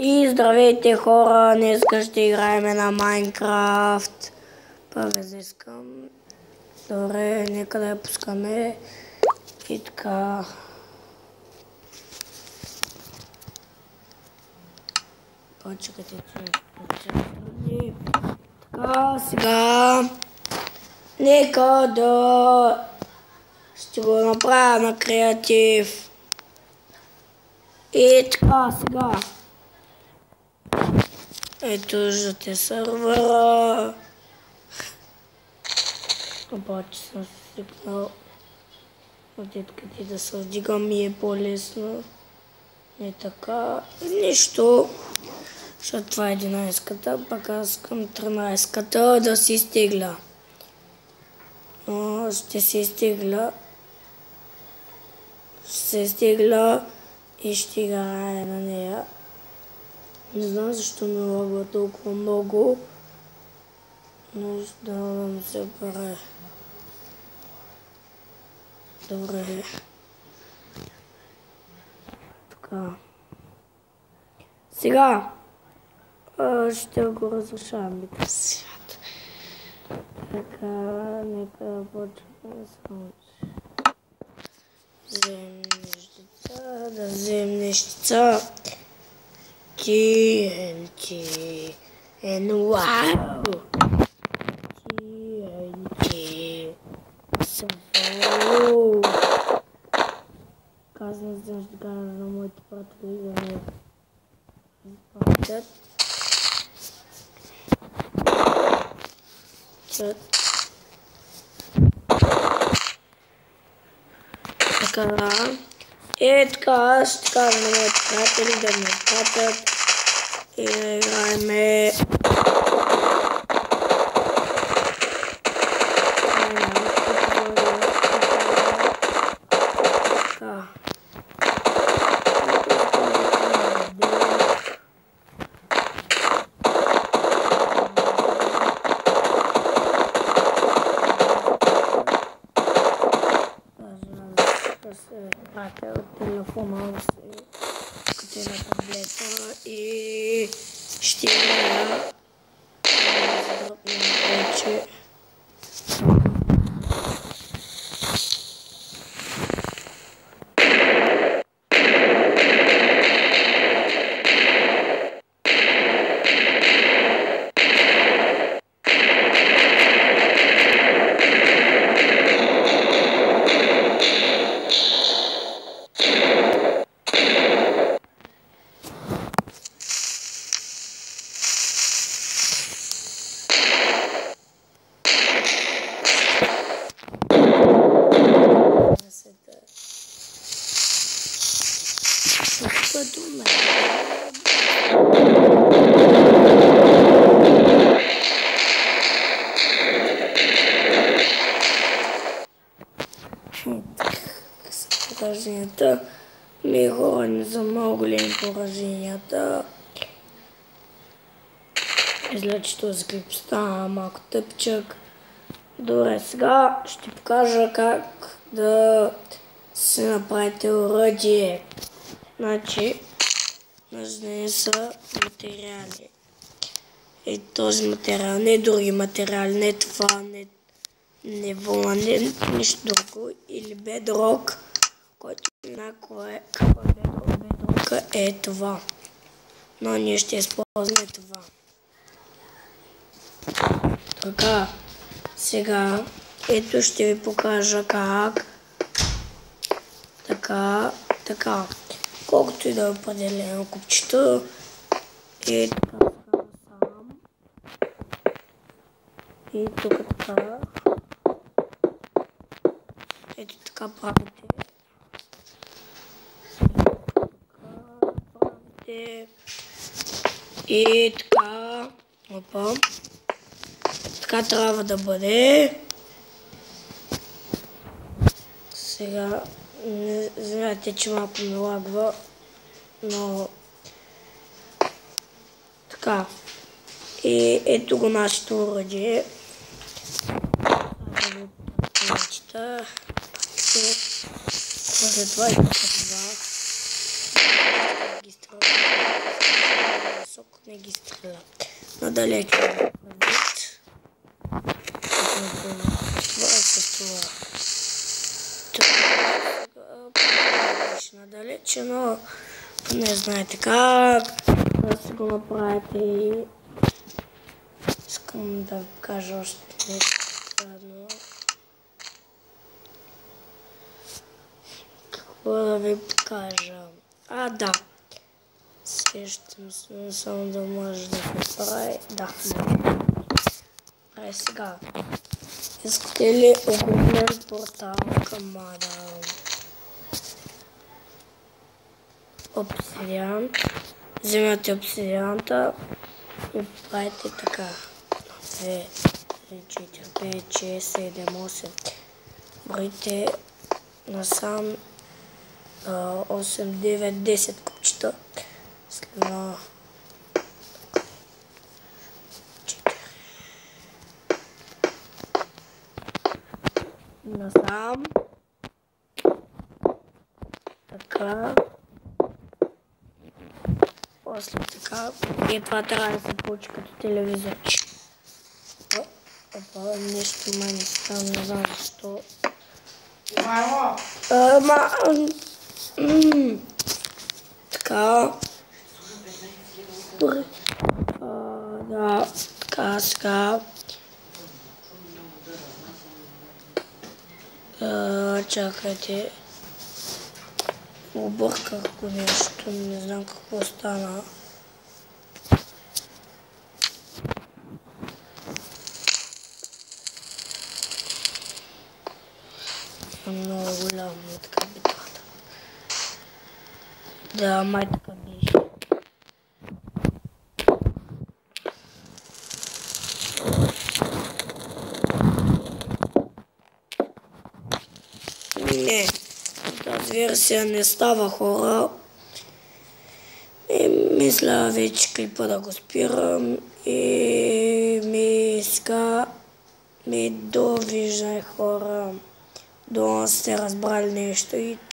И здравейте хора, днес ще играем на Майнкрафт. Първо искам. Добре, нека да я пускаме. И така. Почекайте, че така, сега. Нека да ще го направя на креатив. И така, сега. Ето виждате сървъра. Обаче съм свикнал откъде да се вдигам ми е по-лесно. Не така. Нищо. Защото това е 11-ката, пък аз към 13-ката да си изтегля. Ще се изтегля. И ще играя на нея. Не знам защо ме лагва толкова много, но да се оправя. Добре. Така. Сега ще го разрушавам този свят. Така, нека да почнем само. Да вземем нещица. TNT and wow! TNT Survival! Казвам, че ще кажа на моите приятели да ме пратят. Така. Така, ще кажа на моите приятели да ме пратят. И да играеме. Пратя от телефона си на таблета и ще играя повече. Пораженията. Ми хора не са много големи пораженията. Мисля, че този клип стана малко тъпчък. Добре, сега ще покажа как да си направите оръдие. Значи, нужни са материали. И този материал, не други материали, не това, не вола, нищо друго. Или бедрок, който какво е бедрок е това. Но ние ще използваме това. Така, сега, ето ще ви покажа как. Така. Колкото и да е определено купчето. И така сам. И тук така. Ето така правите. И така. Опа. Така трябва да бъде. Сега, знаете, че малко ме лагва, но така. И ето го нашето оръдие. След това и това. не ги стреля. Надалеч вид. Това с това. Надалече, но не знаете как да си го направите и искам да ви кажа още нещо. Какво да ви покажа? Да. Сещам се, само да може да се прави. Да, може. Сега. Искате ли огромен портал към обсидиан? Вземате обсидианта и правите така. 2, 3, 4, 5, 6, 7, 8. Броите насам 8, 9, 10 купчета. След 4. Насам. Така. После така. И това трябва да се получи като телевизор. Нещо не става, не знам защо. Така. Да, така, сега. Чакайте. Обърках го нещо, не знам какво стана. Много голямо, така битвата. Да, май така беше. Не, тази версия не става, хора. И мисля вече клипа да го спирам. И ми довиждане, хора. Дано сте разбрали нещо и